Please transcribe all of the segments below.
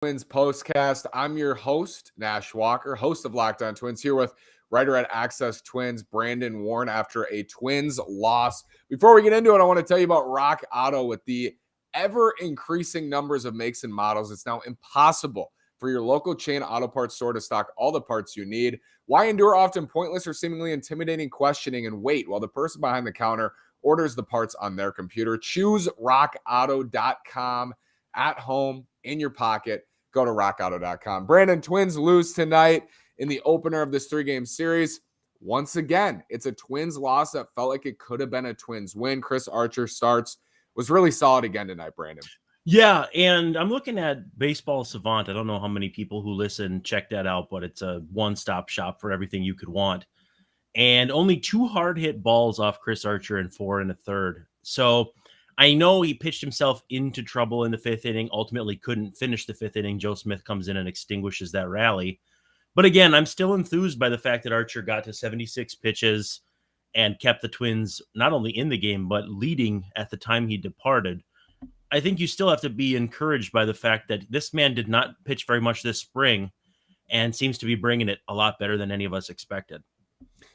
Twins POSTCAST. I'm your host, Nash Walker, host of Locked On Twins, here with writer at Access Twins, Brandon Warren, after a Twins loss. Before we get into it, I want to tell you about Rock Auto. With the ever-increasing numbers of makes and models, it's now impossible for your local chain auto parts store to stock all the parts you need. Why endure often pointless or seemingly intimidating questioning and wait while the person behind the counter orders the parts on their computer? Choose rockauto.com at home, in your pocket. Go to rockauto.com. Brandon, Twins lose tonight in the opener of this three-game series. Once again, it's a Twins loss that felt like it could have been a Twins win. Chris Archer starts, was really solid again tonight, Brandon. Yeah, and I'm looking at Baseball Savant. I don't know how many people who listen check that out, but it's a one-stop shop for everything you could want. And only 2 hard-hit balls off Chris Archer and 4 1/3. So I know he pitched himself into trouble in the 5th inning, ultimately couldn't finish the 5th inning. Joe Smith comes in and extinguishes that rally. But again, I'm still enthused by the fact that Archer got to 76 pitches and kept the Twins not only in the game, but leading at the time he departed. I think you still have to be encouraged by the fact that this man did not pitch very much this spring and seems to be bringing it a lot better than any of us expected.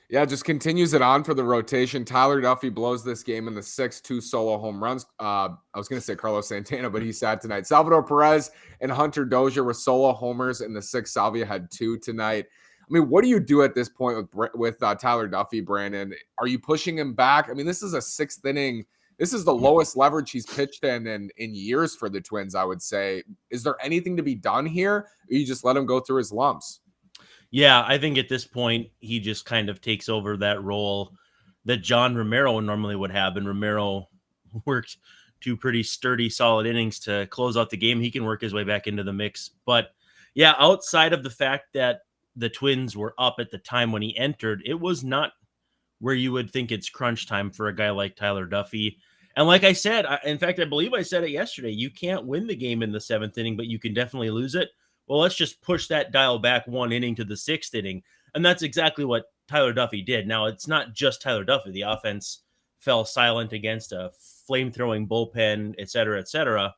Yeah, just continues it on for the rotation. Tyler Duffey blows this game in the 6th, 2 solo home runs. I was going to say Carlos Santana, but he sat tonight. Salvador Perez and Hunter Dozier with solo homers in the 6th. Salvia had 2 tonight. I mean, what do you do at this point with Tyler Duffey, Brandon? Are you pushing him back? I mean, this is a 6th inning. This is the lowest leverage he's pitched in years for the Twins, I would say. Is there anything to be done here? Or you just let him go through his lumps? Yeah, I think at this point, he just kind of takes over that role that John Romero normally would have. And Romero worked 2 pretty sturdy, solid innings to close out the game. He can work his way back into the mix. But yeah, outside of the fact that the Twins were up at the time when he entered, it was not where you would think it's crunch time for a guy like Tyler Duffey. And like I said, in fact, I believe I said it yesterday, you can't win the game in the 7th inning, but you can definitely lose it. Well, let's just push that dial back 1 inning to the 6th inning. And that's exactly what Tyler Duffey did. Now, it's not just Tyler Duffey. The offense fell silent against a flame-throwing bullpen, et cetera, et cetera.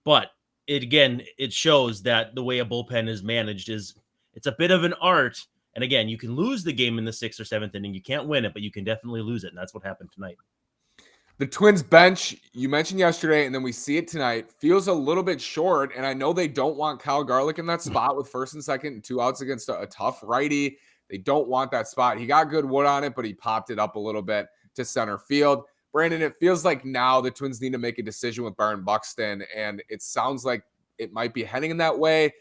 But it shows that the way a bullpen is managed it's a bit of an art. And again, you can lose the game in the 6th or 7th inning. You can't win it, but you can definitely lose it. And that's what happened tonight. The Twins bench, you mentioned yesterday, and then we see it tonight, feels a little bit short. And I know they don't want Kyle Garlick in that spot with 1st and 2nd and 2 outs against a tough righty. They don't want that spot. He got good wood on it, but he popped it up a little bit to center field. Brandon, it feels like now the Twins need to make a decision with Byron Buxton, and it sounds like it might be heading in that way.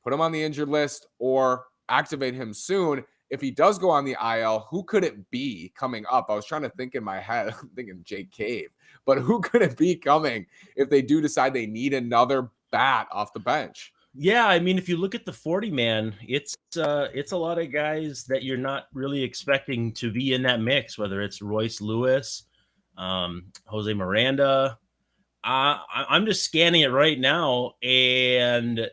Put him on the injured list or activate him soon. If he does go on the IL, who could it be coming up? I was trying to think in my head, I'm thinking Jake Cave, but who could it be coming if they do decide they need another bat off the bench? Yeah, I mean, if you look at the 40-man, it's a lot of guys that you're not really expecting to be in that mix, whether it's Royce Lewis, Jose Miranda. I'm just scanning it right now, and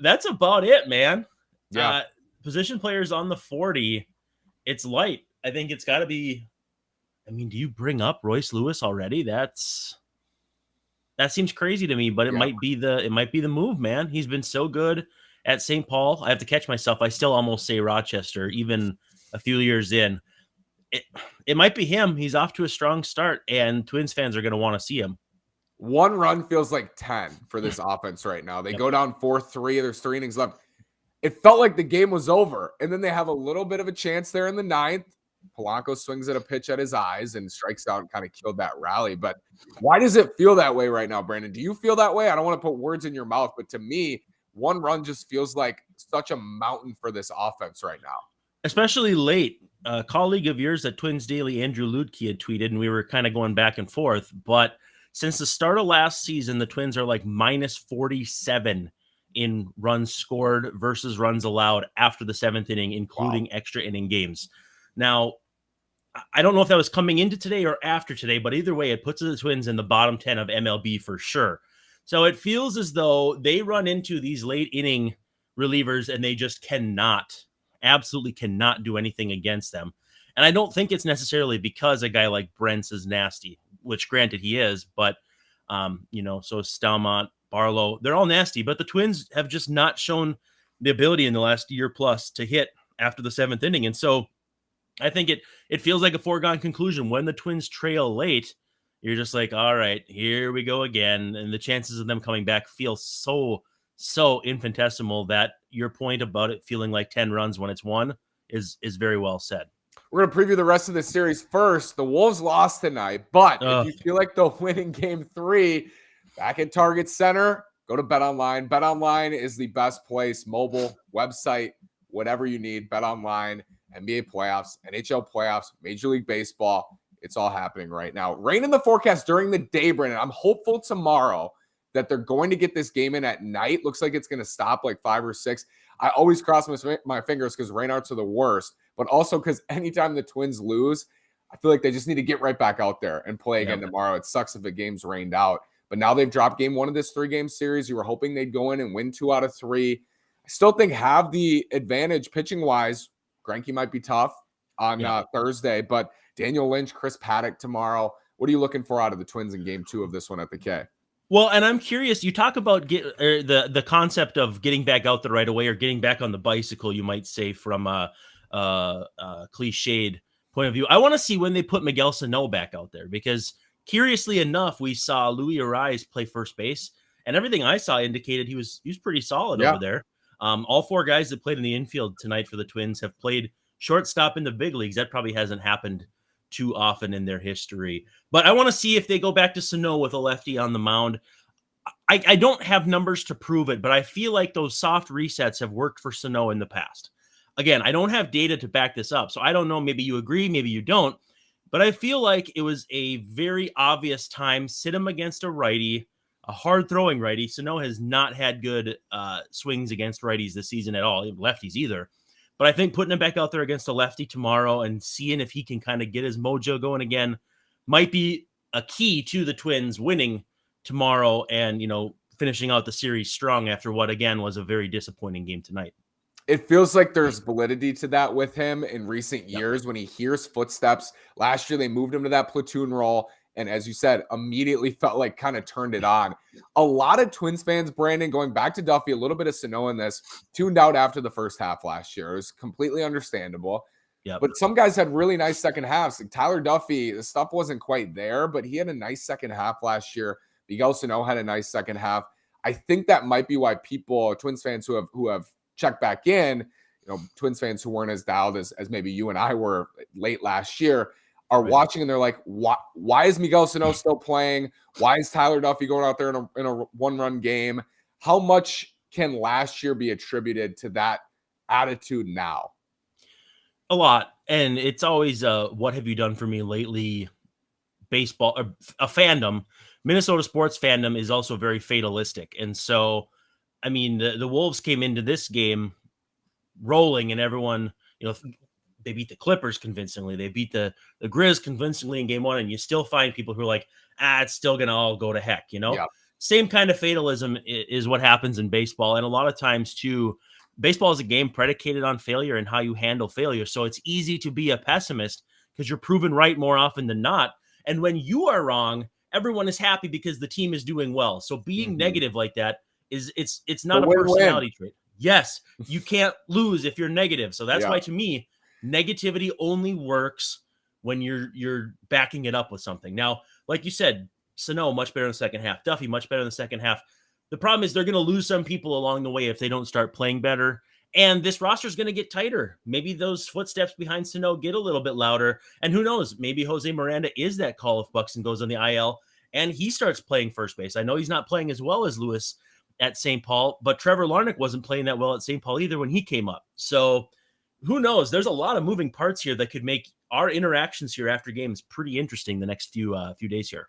that's about it, man. Yeah. Position players on the 40, it's light. I think it's got to be. I mean, do you bring up Royce Lewis already? That seems crazy to me, but it might be the move, man. He's been so good at St. Paul. I have to catch myself. I still almost say Rochester, even a few years in. It might be him. He's off to a strong start, and Twins fans are going to want to see him. 1 run feels like 10 for this offense right now. They go down 4-3. There's 3 innings left. It felt like the game was over, and then they have a little bit of a chance there in the 9th. Polanco swings at a pitch at his eyes and strikes out and kind of killed that rally. But why does it feel that way right now, Brandon? Do you feel that way? I don't want to put words in your mouth, but to me, 1 run just feels like such a mountain for this offense right now. Especially late. A colleague of yours at Twins Daily, Andrew Ludke, had tweeted, and we were kind of going back and forth. But since the start of last season, the Twins are like minus 47 in runs scored versus runs allowed after the 7th inning, including extra inning games. Now, I don't know if that was coming into today or after today, but either way, it puts the Twins in the bottom 10 of MLB for sure. So it feels as though they run into these late inning relievers and they just absolutely cannot do anything against them. And I don't think it's necessarily because a guy like Brentz is nasty, which granted he is, but so is Stelmont, Barlow. They're all nasty, but the Twins have just not shown the ability in the last year plus to hit after the 7th inning. And so I think it feels like a foregone conclusion. When the Twins trail late, you're just like, all right, here we go again. And the chances of them coming back feel so infinitesimal that your point about it feeling like 10 runs when it's one is very well said. We're going to preview the rest of the series first. The Wolves lost tonight, but if you feel like they'll win in game 3, back at Target Center, go to BetOnline. BetOnline is the best place, mobile, website, whatever you need. BetOnline, NBA playoffs, NHL playoffs, Major League Baseball. It's all happening right now. Rain in the forecast during the day, Brandon. I'm hopeful tomorrow that they're going to get this game in at night. Looks like it's going to stop like 5 or 6. I always cross my fingers because rainouts are the worst, but also because anytime the Twins lose, I feel like they just need to get right back out there and play again tomorrow. It sucks if the game's rained out. But now they've dropped game 1 of this 3-game series. You were hoping they'd go in and win 2 out of 3. I still think have the advantage pitching-wise. Greinke might be tough on Thursday, but Daniel Lynch, Chris Paddack tomorrow. What are you looking for out of the Twins in game 2 of this one at the K? Well, and I'm curious, you talk about the concept of getting back out there right away or getting back on the bicycle, you might say, from a cliched point of view. I want to see when they put Miguel Sano back out there, because curiously enough, we saw Louis Arise play first base, and everything I saw indicated he was pretty solid over there. All 4 guys that played in the infield tonight for the Twins have played shortstop in the big leagues. That probably hasn't happened too often in their history. But I want to see if they go back to Sano with a lefty on the mound. I don't have numbers to prove it, but I feel like those soft resets have worked for Sano in the past. Again, I don't have data to back this up, so I don't know. Maybe you agree, maybe you don't. But I feel like it was a very obvious time. Sit him against a righty, a hard-throwing righty. Sano has not had good swings against righties this season at all, lefties either. But I think putting him back out there against a lefty tomorrow and seeing if he can kind of get his mojo going again might be a key to the Twins winning tomorrow and, finishing out the series strong after what, again, was a very disappointing game tonight. It feels like there's validity to that with him in recent years when he hears footsteps. Last year, they moved him to that platoon role. And as you said, immediately felt like kind of turned it on. A lot of Twins fans, Brandon, going back to Duffey, a little bit of Sano in this, tuned out after the first half last year. It was completely understandable. But some guys had really nice second halves. Like Tyler Duffey, the stuff wasn't quite there, but he had a nice second half last year. Miguel Sano had a nice second half. I think that might be why people, Twins fans who have checked back in, Twins fans who weren't as dialed as maybe you and I were late last year, are watching and they're like, why is Miguel Sano still playing? Why is Tyler Duffey going out there in a 1-run game? How much can last year be attributed to that attitude now? A lot. And it's always what have you done for me lately? Baseball, a fandom. Minnesota sports fandom is also very fatalistic. And so, I mean, the Wolves came into this game rolling and everyone, they beat the Clippers convincingly. They beat the Grizz convincingly in game 1. And you still find people who are like, it's still going to all go to heck, Same kind of fatalism is what happens in baseball. And a lot of times too, baseball is a game predicated on failure and how you handle failure. So it's easy to be a pessimist because you're proven right more often than not. And when you are wrong, everyone is happy because the team is doing well. So being negative like that it's not a personality trait. Yes, you can't lose if you're negative. So that's why, to me, negativity only works when you're backing it up with something. Now, like you said, Sano much better in the second half. Duffey much better in the second half. The problem is they're going to lose some people along the way if they don't start playing better. And this roster is going to get tighter. Maybe those footsteps behind Sano get a little bit louder. And who knows? Maybe Jose Miranda is that call if Buxton goes on the IL and he starts playing first base. I know he's not playing as well as Lewis at St. Paul, but Trevor Larnach wasn't playing that well at St. Paul either when he came up. So who knows? There's a lot of moving parts here that could make our interactions here after games pretty interesting the next few days here.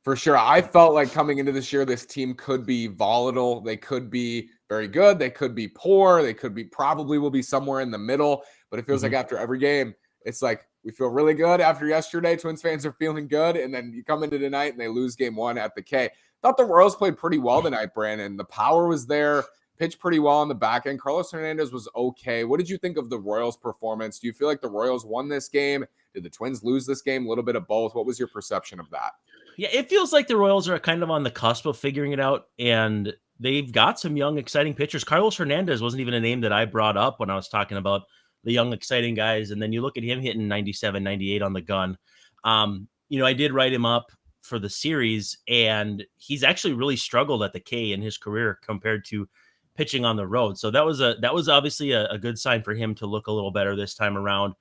For sure. I felt like coming into this year, this team could be volatile. They could be very good. They could be poor. They could be probably will be somewhere in the middle. But it feels like after every game, it's like we feel really good. After yesterday, Twins fans are feeling good. And then you come into tonight and they lose game 1 at the K. Thought the Royals played pretty well tonight, Brandon. The power was there. Pitched pretty well on the back end. Carlos Hernandez was okay. What did you think of the Royals' performance? Do you feel like the Royals won this game? Did the Twins lose this game? A little bit of both. What was your perception of that? Yeah, it feels like the Royals are kind of on the cusp of figuring it out, and they've got some young, exciting pitchers. Carlos Hernandez wasn't even a name that I brought up when I was talking about the young, exciting guys, and then you look at him hitting 97, 98 on the gun. I did write him up for the series, and he's actually really struggled at the K in his career compared to pitching on the road. So that was obviously a good sign for him to look a little better this time around.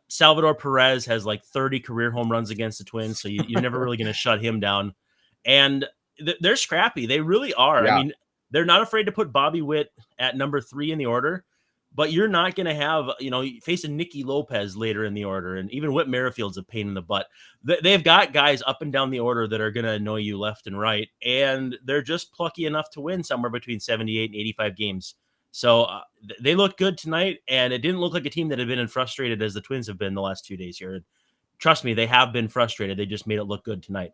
Salvador Perez has like 30 career home runs against the Twins, so you're never really going to shut him down. And they're scrappy. They really are. Yeah. I mean, they're not afraid to put Bobby Witt at number 3 in the order, but you're not going to have, facing Nicky Lopez later in the order. And even Whit Merrifield's a pain in the butt. They've got guys up and down the order that are going to annoy you left and right. And they're just plucky enough to win somewhere between 78 and 85 games. So they look good tonight, and it didn't look like a team that had been frustrated as the Twins have been the last 2 days here. Trust me, they have been frustrated. They just made it look good tonight.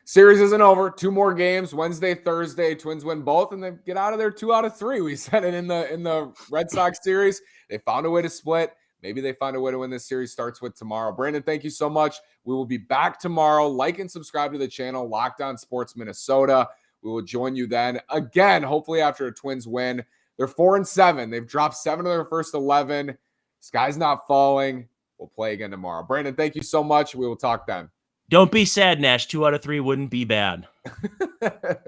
Series isn't over. 2 more games, Wednesday, Thursday. Twins win both, and they get out of there 2 out of 3. We said it in the Red Sox series. They found a way to split. Maybe they find a way to win this series. Starts with tomorrow. Brandon, thank you so much. We will be back tomorrow. Like and subscribe to the channel, Locked On Sports Minnesota. We will join you then again, hopefully after a Twins win. They're 4-7. They've dropped 7 of their first 11. Sky's not falling. We'll play again tomorrow. Brandon, thank you so much. We will talk then. Don't be sad, Nash. 2 out of 3 wouldn't be bad.